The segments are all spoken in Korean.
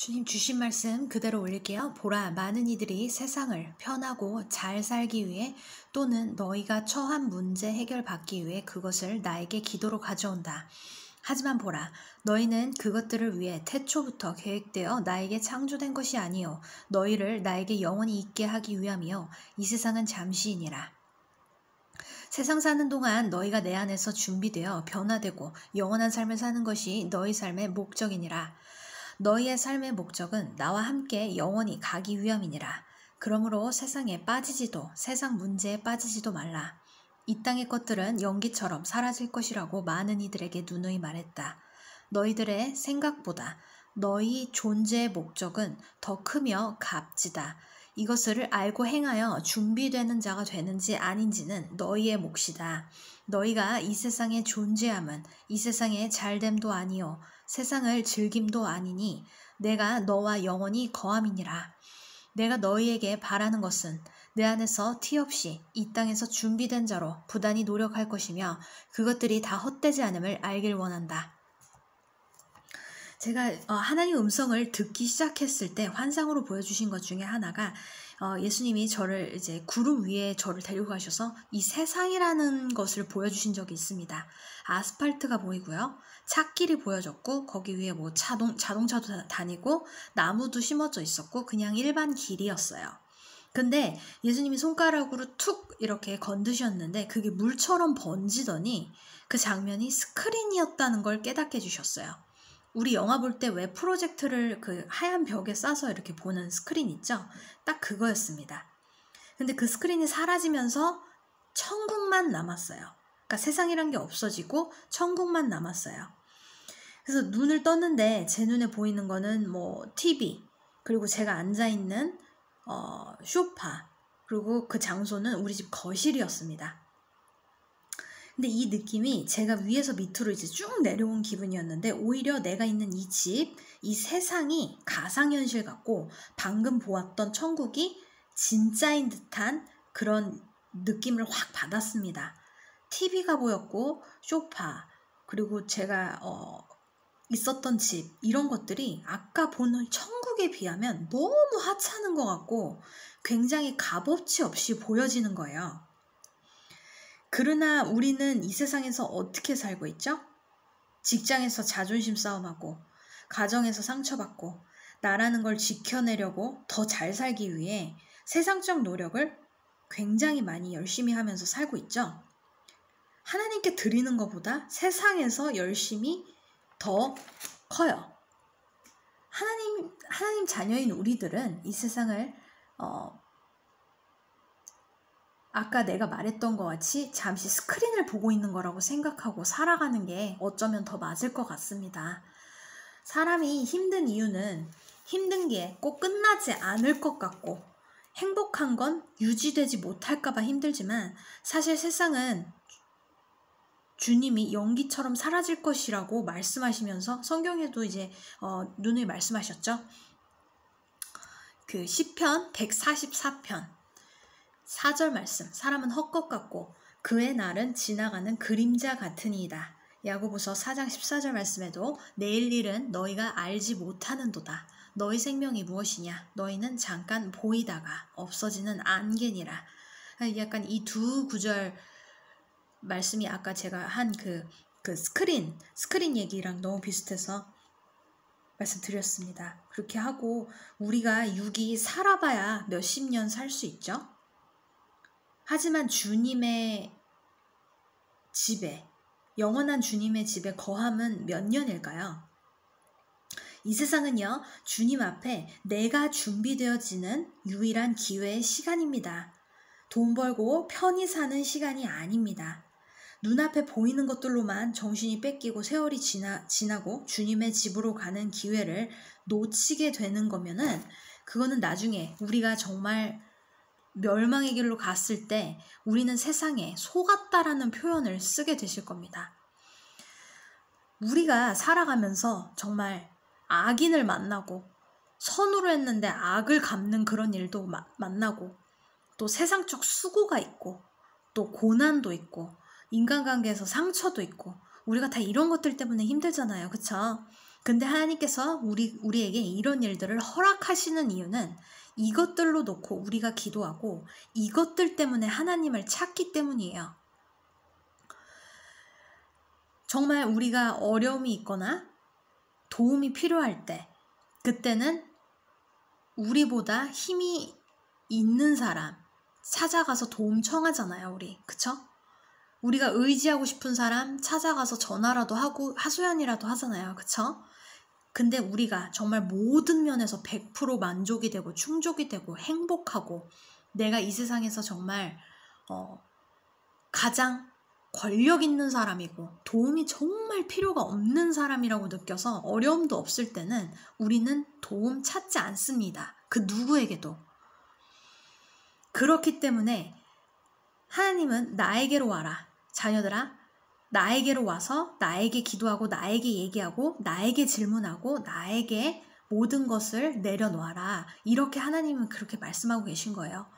주님 주신 말씀 그대로 올릴게요. 보라, 많은 이들이 세상을 편하고 잘 살기 위해 또는 너희가 처한 문제 해결받기 위해 그것을 나에게 기도로 가져온다. 하지만 보라, 너희는 그것들을 위해 태초부터 계획되어 나에게 창조된 것이 아니요 너희를 나에게 영원히 있게 하기 위함이요 이 세상은 잠시이니라. 세상 사는 동안 너희가 내 안에서 준비되어 변화되고 영원한 삶을 사는 것이 너희 삶의 목적이니라. 너희의 삶의 목적은 나와 함께 영원히 가기 위함이니라. 그러므로 세상에 빠지지도 세상 문제에 빠지지도 말라. 이 땅의 것들은 연기처럼 사라질 것이라고 많은 이들에게 누누이 말했다. 너희들의 생각보다 너희 존재의 목적은 더 크며 값지다. 이것을 알고 행하여 준비되는 자가 되는지 아닌지는 너희의 몫이다. 너희가 이 세상에 존재함은 이 세상의 잘됨도 아니요 세상을 즐김도 아니니 내가 너와 영원히 거함이니라. 내가 너희에게 바라는 것은 내 안에서 티 없이 이 땅에서 준비된 자로 부단히 노력할 것이며 그것들이 다 헛되지 않음을 알길 원한다. 제가 하나님 음성을 듣기 시작했을 때 환상으로 보여주신 것 중에 하나가 예수님이 저를 이제 구름 위에 저를 데리고 가셔서 이 세상이라는 것을 보여주신 적이 있습니다. 아스팔트가 보이고요. 찻길이 보여졌고 거기 위에 뭐 자동차도 다니고 나무도 심어져 있었고 그냥 일반 길이었어요. 근데 예수님이 손가락으로 툭 이렇게 건드셨는데 그게 물처럼 번지더니 그 장면이 스크린이었다는 걸 깨닫게 해주셨어요. 우리 영화 볼 때 왜 프로젝터를 그 하얀 벽에 싸서 이렇게 보는 스크린 있죠? 딱 그거였습니다. 근데 그 스크린이 사라지면서 천국만 남았어요. 그러니까 세상이란 게 없어지고 천국만 남았어요. 그래서 눈을 떴는데 제 눈에 보이는 거는 뭐 TV, 그리고 제가 앉아있는 소파, 그리고 그 장소는 우리 집 거실이었습니다. 근데 이 느낌이 제가 위에서 밑으로 이제 쭉 내려온 기분이었는데 오히려 내가 있는 이 집, 이 세상이 가상현실 같고 방금 보았던 천국이 진짜인 듯한 그런 느낌을 확 받았습니다. TV가 보였고 소파, 그리고 제가 있었던 집, 이런 것들이 아까 보는 천국에 비하면 너무 하찮은 것 같고 굉장히 값어치 없이 보여지는 거예요. 그러나 우리는 이 세상에서 어떻게 살고 있죠? 직장에서 자존심 싸움하고 가정에서 상처받고 나라는 걸 지켜내려고 더 잘 살기 위해 세상적 노력을 굉장히 많이 열심히 하면서 살고 있죠. 하나님께 드리는 것보다 세상에서 열심히 더 커요. 하나님 자녀인 우리들은 이 세상을 아까 내가 말했던 것 같이 잠시 스크린을 보고 있는 거라고 생각하고 살아가는 게 어쩌면 더 맞을 것 같습니다. 사람이 힘든 이유는 힘든 게 꼭 끝나지 않을 것 같고 행복한 건 유지되지 못할까 봐 힘들지만 사실 세상은 주님이 연기처럼 사라질 것이라고 말씀하시면서 성경에도 이제 누누이 말씀하셨죠. 그 시편 144편 4절 말씀, 사람은 헛것 같고 그의 날은 지나가는 그림자 같으니이다. 야고보서 4장 14절 말씀에도 내일 일은 너희가 알지 못하는도다. 너희 생명이 무엇이냐? 너희는 잠깐 보이다가 없어지는 안개니라. 약간 이 두 구절 말씀이 아까 제가 한 그 스크린 얘기랑 너무 비슷해서 말씀드렸습니다. 그렇게 하고 우리가 육이 살아봐야 몇십 년 살 수 있죠? 하지만 주님의 집에, 영원한 주님의 집에 거함은 몇 년일까요? 이 세상은요, 주님 앞에 내가 준비되어지는 유일한 기회의 시간입니다. 돈 벌고 편히 사는 시간이 아닙니다. 눈앞에 보이는 것들로만 정신이 뺏기고 세월이 지나고 주님의 집으로 가는 기회를 놓치게 되는 거면은 그거는 나중에 우리가 정말 멸망의 길로 갔을 때 우리는 세상에 속았다라는 표현을 쓰게 되실 겁니다. 우리가 살아가면서 정말 악인을 만나고 선으로 했는데 악을 갚는 그런 일도 만나고 또 세상적 수고가 있고 또 고난도 있고 인간관계에서 상처도 있고 우리가 다 이런 것들 때문에 힘들잖아요. 그쵸? 근데 하나님께서 우리에게 이런 일들을 허락하시는 이유는 이것들로 놓고 우리가 기도하고 이것들 때문에 하나님을 찾기 때문이에요. 정말 우리가 어려움이 있거나 도움이 필요할 때, 그때는 우리보다 힘이 있는 사람 찾아가서 도움 청하잖아요, 우리. 그쵸? 우리가 의지하고 싶은 사람 찾아가서 전화라도 하고 하소연이라도 하잖아요. 그쵸? 근데 우리가 정말 모든 면에서 100% 만족이 되고 충족이 되고 행복하고 내가 이 세상에서 정말 가장 권력 있는 사람이고 도움이 정말 필요가 없는 사람이라고 느껴서 어려움도 없을 때는 우리는 도움 찾지 않습니다. 그 누구에게도. 그렇기 때문에 하나님은 나에게로 와라. 자녀들아, 나에게로 와서 나에게 기도하고 나에게 얘기하고 나에게 질문하고 나에게 모든 것을 내려놓아라. 이렇게 하나님은 그렇게 말씀하고 계신 거예요.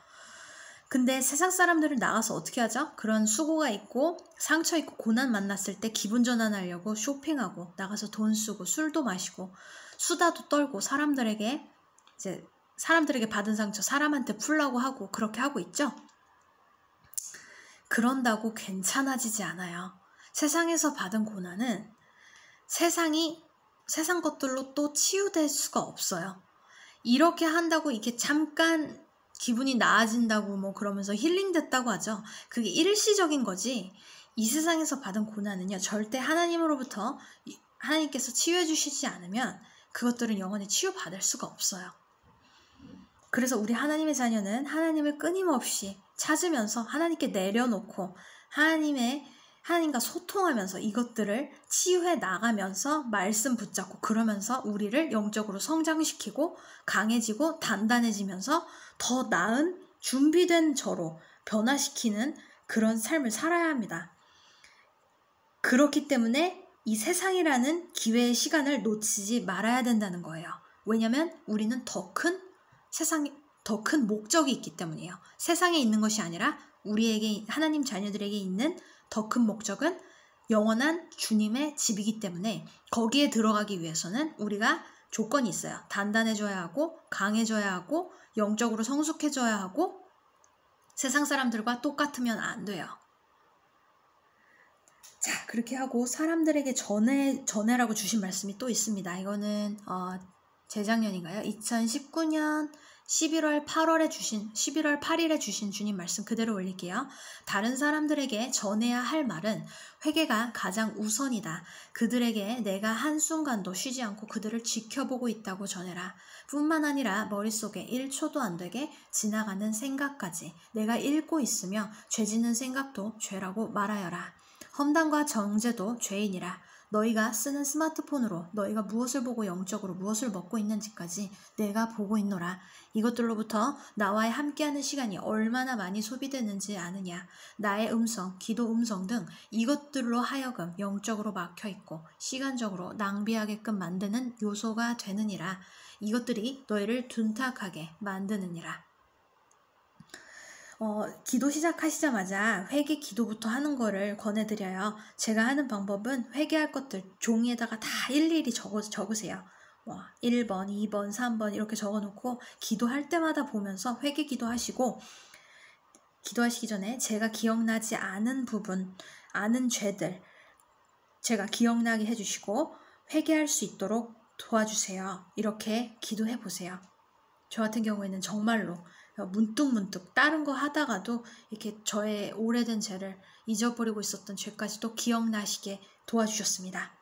근데 세상 사람들을 나가서 어떻게 하죠? 그런 수고가 있고 상처 있고 고난 만났을 때 기분 전환하려고 쇼핑하고 나가서 돈 쓰고 술도 마시고 수다도 떨고 사람들에게 받은 상처 사람한테 풀라고 하고 그렇게 하고 있죠? 그런다고 괜찮아지지 않아요. 세상에서 받은 고난은 세상 것들로 또 치유될 수가 없어요. 이렇게 한다고 이게 잠깐 기분이 나아진다고 뭐 그러면서 힐링됐다고 하죠. 그게 일시적인 거지. 이 세상에서 받은 고난은요, 절대 하나님으로부터 하나님께서 치유해 주시지 않으면 그것들은 영원히 치유받을 수가 없어요. 그래서 우리 하나님의 자녀는 하나님을 끊임없이 찾으면서 하나님께 내려놓고 하나님과 소통하면서 이것들을 치유해 나가면서 말씀 붙잡고 그러면서 우리를 영적으로 성장시키고 강해지고 단단해지면서 더 나은 준비된 저로 변화시키는 그런 삶을 살아야 합니다. 그렇기 때문에 이 세상이라는 기회의 시간을 놓치지 말아야 된다는 거예요. 왜냐하면 우리는 더 큰 목적이 있기 때문이에요. 세상에 있는 것이 아니라 우리에게 하나님 자녀들에게 있는 더 큰 목적은 영원한 주님의 집이기 때문에 거기에 들어가기 위해서는 우리가 조건이 있어요. 단단해져야 하고 강해져야 하고 영적으로 성숙해져야 하고 세상 사람들과 똑같으면 안 돼요. 자, 그렇게 하고 사람들에게 전해라고 주신 말씀이 또 있습니다. 이거는 재작년인가요? 2019년 11월 8일에 주신 주님 말씀 그대로 올릴게요. 다른 사람들에게 전해야 할 말은 회개가 가장 우선이다. 그들에게 내가 한순간도 쉬지 않고 그들을 지켜보고 있다고 전해라. 뿐만 아니라 머릿속에 1초도 안 되게 지나가는 생각까지 내가 읽고 있으며 죄짓는 생각도 죄라고 말하여라. 험담과 정죄도 죄이니라. 너희가 쓰는 스마트폰으로 너희가 무엇을 보고 영적으로 무엇을 먹고 있는지까지 내가 보고 있노라. 이것들로부터 나와의 함께하는 시간이 얼마나 많이 소비되는지 아느냐. 나의 음성, 기도 음성 등 이것들로 하여금 영적으로 막혀있고 시간적으로 낭비하게끔 만드는 요소가 되느니라. 이것들이 너희를 둔탁하게 만드느니라. 기도 시작하시자마자 회개 기도부터 하는 거를 권해드려요. 제가 하는 방법은 회개할 것들 종이에다가 다 일일이 적으세요. 1번, 2번, 3번 이렇게 적어놓고 기도할 때마다 보면서 회개 기도하시고 기도하시기 전에 제가 기억나지 않은 부분, 아는 죄들 제가 기억나게 해주시고 회개할 수 있도록 도와주세요. 이렇게 기도해 보세요. 저 같은 경우에는 정말로 문득문득 다른 거 하다가도 이렇게 저의 오래된 죄를 잊어버리고 있었던 죄까지도 기억나시게 도와주셨습니다.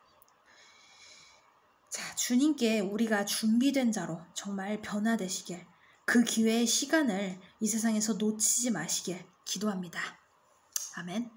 자, 주님께 우리가 준비된 자로 정말 변화되시길, 그 기회의 시간을 이 세상에서 놓치지 마시길 기도합니다. 아멘.